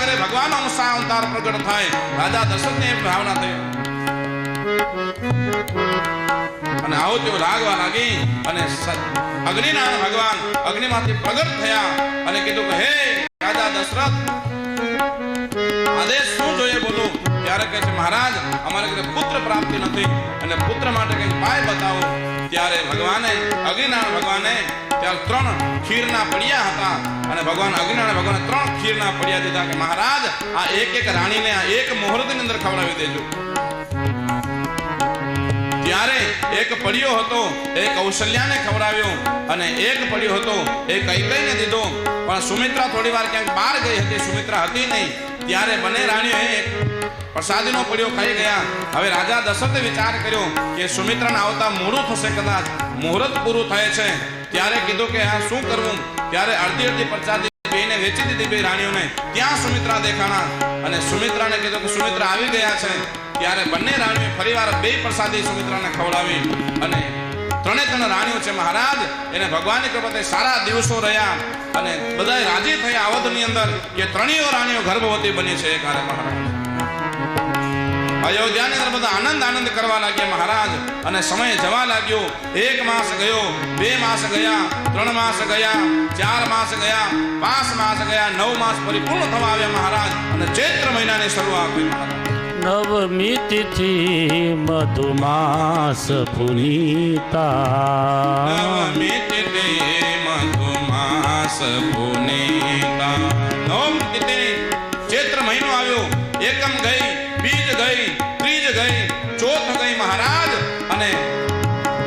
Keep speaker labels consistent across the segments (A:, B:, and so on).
A: ઘરે ભગવાન અંશા અવતાર પ્રગટ થાય રાજા દશરથને ભાવના થઈ અને આવો તેઓ લાગવા લાગી અને અગ્નિનારાયણ ભગવાન અગ્નિમાંથી પ્રગટ થયા અને કીધું કે હે રાજા દશરથ આદેશ શું જોઈએ બોલો. ત્યારે કહે છે મહારાજ અમારે ઘરે પુત્ર પ્રાપ્તિ નથી અને પુત્ર માટે કંઈક ઉપાય બતાવો. ત્યારે ભગવાને અગ્નિનારાયણ ભગવાને ત્યારે 3 ખીરના પડિયા હતા અને ભગવાન અગ્નિનારાયણ ભગવાને 3 ખીરના પડિયા દીધા કે મહારાજ આ એક રાણીને આ એક મુહૂર્તની અંદર ખવડાવી દેજો. ત્યારે એક પડ્યો હતો એ કૌશલ્યાને ખવડાવ્યો અને એક પડ્યો હતો એ કૈકેયીને દીધો. પણ સુમિત્રા થોડી વાર ક્યાંક બહાર ગઈ હતી, સુમિત્રા હતી નહીં. ત્યારે બંને રાણીઓ પ્રસાદીનો પડ્યો ખાઈ ગયા. હવે રાજા દશરથે વિચાર કર્યો કે સુમિત્રાને આવતા મોડું થશે, કદાચ મુહૂર્ત પૂરું થાય છે. ત્યારે કીધું કે આ શું કરવું. ત્યારે અડધી પ્રસાદી બેને વેચી દીધી બે રાણીઓને. ત્યાં સુમિત્રા દેખાણા અને સુમિત્રાને કીધું કે સુમિત્રા આવી ગયા છે. ત્યારે બંને રાણીઓ ફરીવાર 2 પ્રસાદી સુમિત્રાને ખવડાવી અને 3 રાણીઓ છે મહારાજ એને ભગવાનની કૃપાથી સારા દિવસો રહ્યા અને બધા રાજી થયા અવધની અંદર કે 3 રાણીઓ ગર્ભવતી બની છે. એકારે મહારાજ અયોધ્યાની અંદર બધા આનંદ કરવા લાગ્યા મહારાજ અને સમય જવા લાગ્યો. 1 માસ ગયો, 2 માસ ગયા, 3 માસ ગયા, 4 માસ ગયા, 5 માસ ગયા, 9 માસ પરિપૂર્ણ થવા આવ્યા મહારાજ અને ચૈત્ર મહિનાની શરૂઆત થઈ મહારાજ.
B: નવમી તિથિ મધુમાસ પુનીતા,
A: નવમી તિથિ મધુમાસ પુનીતા. નવમી તિથિ ચૈત્ર મહિનો આવ્યો. એકમ ગઈ, બીજ ગઈ, ત્રીજ ગઈ, ચોથ ગઈ મહારાજ અને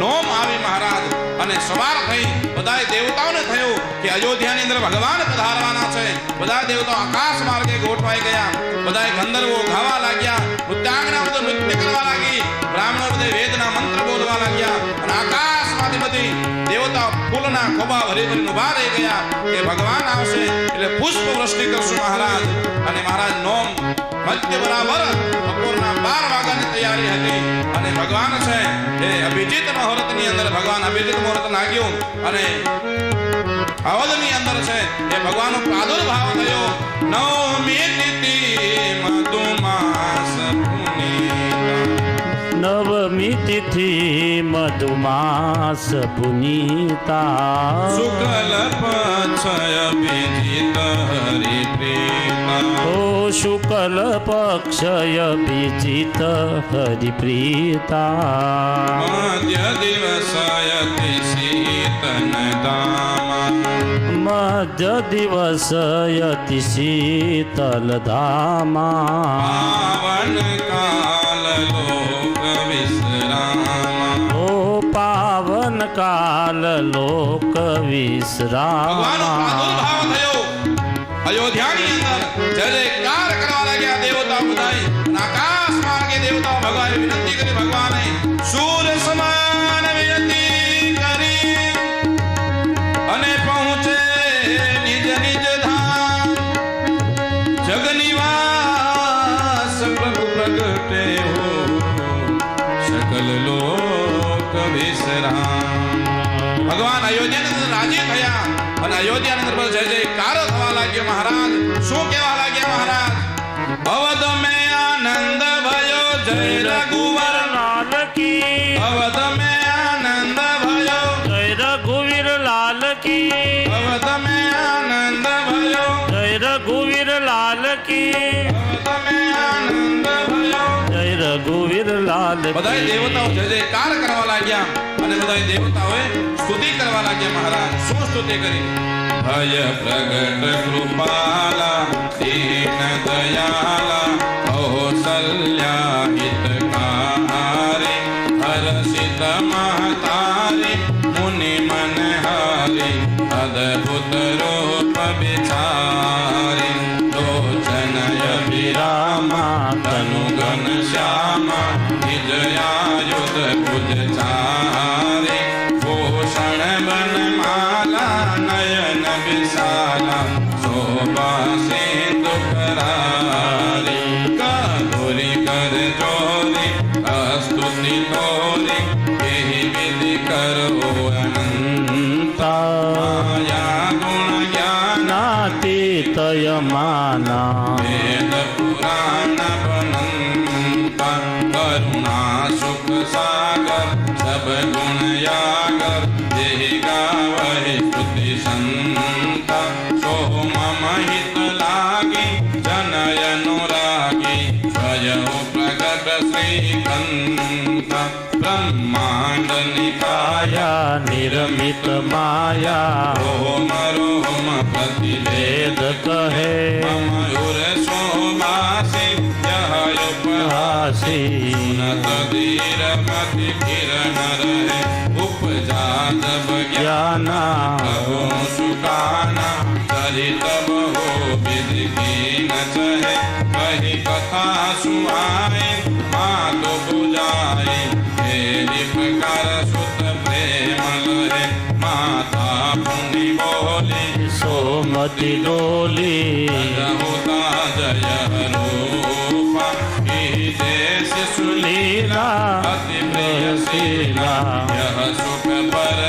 A: નોમ આવી મહારાજ અને સવાર થઈ. બધા દેવતાઓને થયું કે અયોધ્યાની અંદર ભગવાન પધારવાના છે. બધા દેવતાઓ આકાશ માર્ગે ગોઠવાઈ ગયા. બધા ગંધર્વો ગાવા લાગ્યા, નૃત્યાંગના બધું નૃત્ય કરવા લાગી, બ્રાહ્મણો બધે વેદના મંત્ર બોલવા લાગ્યા અને આકાશમાંથી બધી દેવતાઓ ફૂલના ખોબા ભરી ભરીને ઉભા રહી ગયા કે ભગવાન આવશે એટલે પુષ્પ વૃષ્ટિ કરશું મહારાજ. અને મહારાજ નોમ મધ્ય બરાબર બપોરના 12 વાગ્યાની તૈયારી હતી અને ભગવાન છે એ અભિજીત મુહૂર્તની અંદર ભગવાન અભિજીત મુહૂર્ત લાગ્યું અને અવધની અંદર છે એ ભગવાનનો પ્રાદુર્ભાવ થયો. નવમી તિથિ મધુમાસ પુનીતા,
B: નવમી તિથિ મધુમાસ પુનીતા,
A: શુક્લ પક્ષય અભિજીત હરિપ્રીતા,
B: ઓ શુક્લ પક્ષય અભિજીત હરિપ્રીતા,
A: મધ્ય દિવસયતિ શીતલધામા,
B: મધ્ય દિવસયતિ શીતલધામા,
A: પાવન કાલ લોક વિશ્રામા,
B: ઓ પાવન કાલ લોક વિશ્રામા.
A: અયોધ્યાની અંદર જય જયકાર કરવા લાગ્યા દેવતાઓ બધાય. આકાશ માર્ગે દેવતાઓ ભગવાને વિનંતી કરી, ભગવાને સૂર સમાન વિનંતી કરી અને પહોંચે નિજ નિજ ધામ. જગનિવાસ પ્રભુ પ્રગટે હો, સકલ લોક વિશ્રામ. ભગવાન અયોધ્યાની અંદર રાજી થયા અને અયોધ્યાની અંદર જય જયકાર થવા લાગ્યો મહારાજ. શું કહેવા લાગ્યા મહારાજ? અવધ મેં આનંદ ભયો જય રઘુવર
B: લાલ કી,
A: અવધ મેં આનંદ ભયો,
B: જય રઘુવીર લાલ કી,
A: અવધ મેં આનંદ ભયો,
B: જય રઘુવીર લાલ કી,
A: અવધ મેં આનંદ ભયો.
B: જય રઘુવીર લાલ કી.
A: બધા દેવતાઓ જય જયકાર કરવા લાગ્યા અને બધા દેવતાઓએ સ્તુતિ કરવા લાગ્યા મહારાજ. શું સ્તુતિ કરી? ભય પ્રગટ કૃપાલા દીન દયાલા કૌસલ્યા હિતકારી હર્ષિત મહતારી મુનિ મનહારી અદભુત રૂપ વિચારી લોચન અભિરામા તનુ ઘન શ્યામા વિજયાયુધ ભુજ ચારી ભૂષણ વનમાલા નયન વિશાલા શોભા સિંધુ કરારી કધુરી કર ચોરી અસ્તુતિ તોરી એહી વિધિ કરો અનંતા માયા ગુણ જ્ઞાન
B: નાતીતય માના
A: વેદ પુરાણ બનંતા કરુણા સુખ સાગર સબ ગુણ યાગર જે ગાવહે સ્તુતિ સંતા સો મમ હિત લાગી જનય અનુરાગી સ્વયં પ્રગટ શ્રીકંતા બ્રહ્માંડ નિકાયા
B: નિરમિત માયા
A: રોમ રોમ પ્રતિવેદ
B: વેદ કહે
A: મયુર શોભાસી જય ઉપહાસી ઉન્નત ધીર મતિ કિરણ રહે ઉપજા જબ જ્ઞાના કહો સુકાના ચરિત બહુ વિધિ કી ન ચહે કહી કથા સુહાય માતો પૂજાય તેરી પ્રકાર સુત પ્રેમ લહે માતા પુનિ બોલી
B: સોમતી ડોલી
A: હોતા જય રૂપા દેશ સુલીલા અતિ પ્રિય શીલા યહ સુખ પર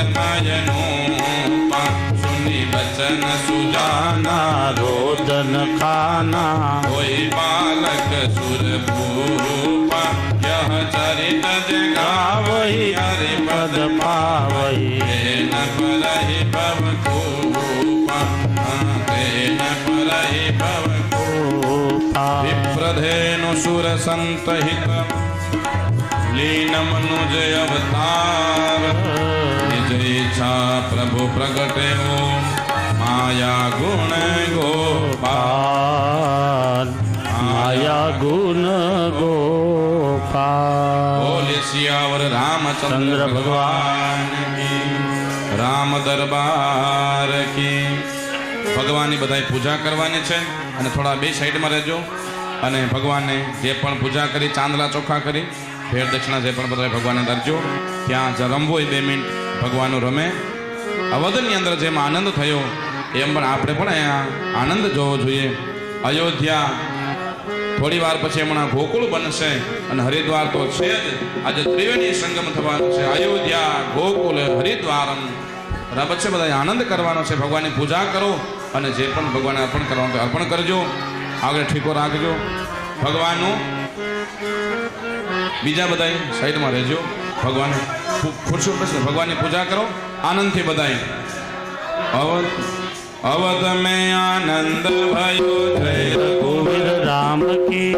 A: નયનોપા સુની વચન સુજાના
B: રોદન ખાના
A: કોઈ બાલક સુર ભૂપા યહ ચરિત જગાવહી હરિ પદ
B: પાવહી
A: તેન પરહિ ભવ કૂપા તેન પરહિ ભવ વિપ્રધેનુ સુર સંતહિત લીન મનુજ અવતાર નિજ ઈચ્છા પ્રભુ પ્રગટે માયા ગુણ ગોપાલ
B: માયા ગુણ ગોપાલ
A: બોલે સિયાવર રામચંદ્ર
B: ચંદ્ર
A: ભગવાન કી રામ દરબાર કી ભગવાનની બધાય પૂજા કરવાની છે અને થોડા બે સાઈડમાં રહેજો અને ભગવાનને જે પણ પૂજા કરી ચાંદલા ચોખ્ખા કરી ભેટ દક્ષિણા જે પણ બધા ભગવાનને ધરજો ત્યાં જ રમવો એ 2 મિનિટ ભગવાનનું રમે અવધની અંદર જેમ આનંદ થયો એમ પણ આપણે પણ અહીંયા આનંદ જોવો જોઈએ અયોધ્યા થોડી વાર પછી હમણાં ગોકુળ બનશે અને હરિદ્વાર તો છે જ આજે ત્રિવેણી સંગમ થવાનો છે અયોધ્યા ગોકુળ હરિદ્વારમ બરાબર છે બધા આનંદ કરવાનો છે ભગવાનની પૂજા કરો અને જે પણ ભગવાનને અર્પણ કરવાનું અર્પણ કરજો આગળ ઠીકો રાખજો ભગવાનનું બીજા બધા સાઈડમાં રહેજો ભગવાન ખુરશી બેસે ભગવાનની પૂજા કરો આનંદથી બધાય અવધ મેં આનંદ ભયો જય
B: રઘુવીર રામ કી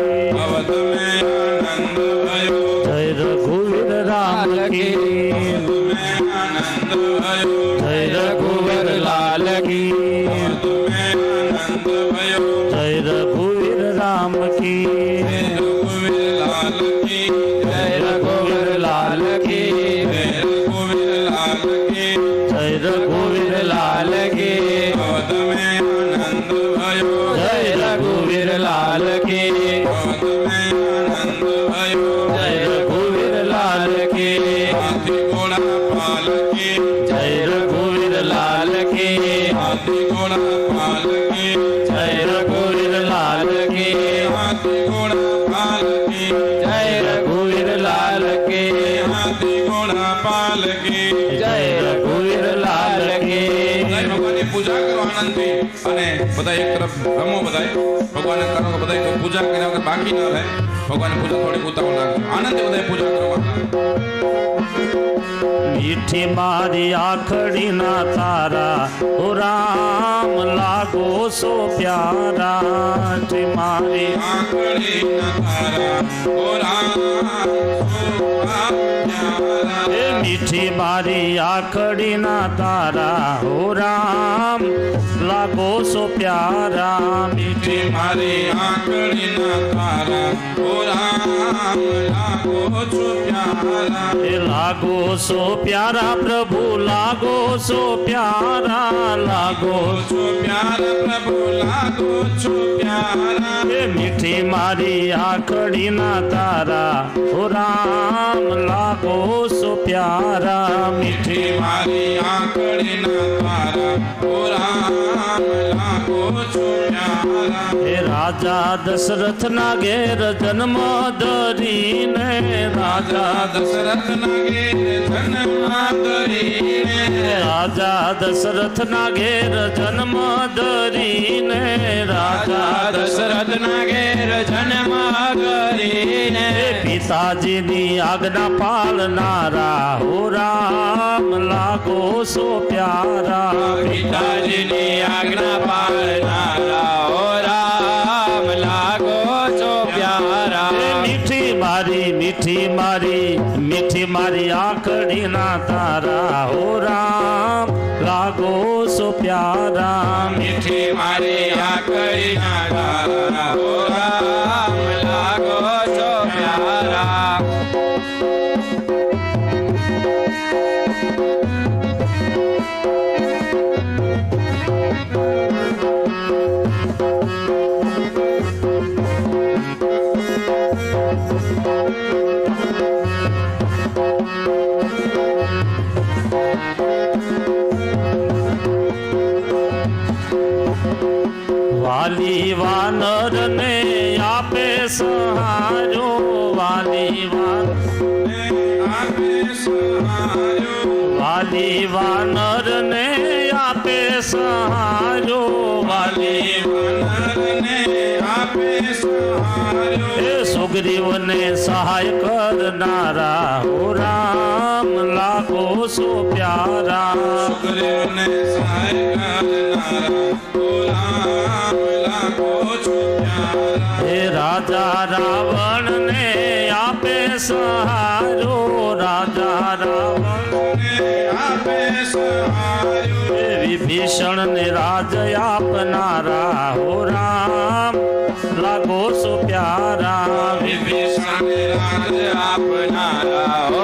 A: અવધ મેં આનંદ ભયો
B: જય રઘુવીર રામ કી
A: અવધ મેં આનંદ ભયો
B: જય રઘુવીર લાલ કી
A: અવધ મેં આનંદ ભયો
B: જય રઘુવીર રામ કી
A: જય રઘુવીર લાલ કી
B: જય રઘુવીર લાલ કી
A: જય રઘુવીર લાલ કી
B: જય રઘુવીર લાલ કી
A: અવધ મેં આનંદ ભયો
B: જય રઘુવીર લાલ કી
A: અવધ મેં આનંદ ભયો
B: જય રઘુવીર લાલ કી
A: હાથી ઘોડા પાલકી
B: જય રઘુવીર લાલ કી
A: હાથી ઘોડા પાલકી
B: જય રઘુવીર લાલ કી
A: હાથી ઘોડા પાલકી
B: જય રઘુવીર લાલ કી
A: હાથી ઘોડા પાલકી
B: જય રઘુવીર લાલ કી
A: બધાય ભગવાનની પૂજા કરો આનંદથી અને બધા એક તરફ રમો બધાય ભગવાનને કરો કે બધાય પૂજા કર્યા વગર બાકી ન રહે ભગવાનની પૂજા થોડી ઉતાવળ રાખજો આનંદથી બધાય પૂજા કરો
B: મીઠી મારી આખડી ના તારા ઓ રામ લાગો સો પ્યારા મીઠી મારી
A: આંખડી ન તારા ઓ રામ
B: એ મીઠી મારી આખડી ના તારા ઓ રામ લાગો સો પ્યારા
A: મીઠી મારી આંખડી ન તારા ઓ રામ લાગો છો પ્યારા
B: એ લાગો સો પ્યારા પ્રભુ લાગો સો પ્યારા લાગો
A: છો પ્યારા પ્રભુ લાગો છો પ્યારા
B: એ મીઠી મારી આખડી ના તારા ઓ રામ લાગો સો પ્યારા
A: મીઠી મારી આંખડી ન તારા ઓ રામ લાગો છો પ્યારા
B: હે રાજા દશરથ ના ઘેર જન્મ ધરીને
A: રાજા દશરથ ના ઘેર જન્મ ધરીને
B: રાજા દશરથ ના ઘેર જન્મ ધરીને
C: રાજા દશરથ ના ઘેર જન્મ કરીને
B: પિતાજીની આજ્ઞા પાળનારા હો રામ લાગો સો પ્યારા
C: પિતાજીની આજ્ઞા પાળનારા ઓ રામ લાગો છો પ્યારા
B: મીઠી મારી મીઠી મારી મીઠી મારી આંખડી ના તારા હો રામ લાગો સો પ્યારા
C: મીઠી મારી આંખડી ના તારા ઓ રામ લાગો છો પ્યારા
B: વાલી વાનર ને આપે સહારો વાલી
A: આપે સહાયો
B: વાલી વાનર ને આપે સહારો વાલી
A: વાનરને આપે સહાયો
B: એ સુગ્રીવને સહાય કરનારા હો રામ લાગો સો પ્યારા
A: સુગ્રીવને સહાય કરનારા ઓ રામ લાગો છો પ્યારા
B: હે રાજા રાવણ ને આપે સહારો રાજા રાવણ
A: આપે સહાયો
B: હે વિભીષણ ને રાજ આપનારા હો રામ લાગો સો પ્યારા
C: વિભીષણ રાજ આપનારા ઓ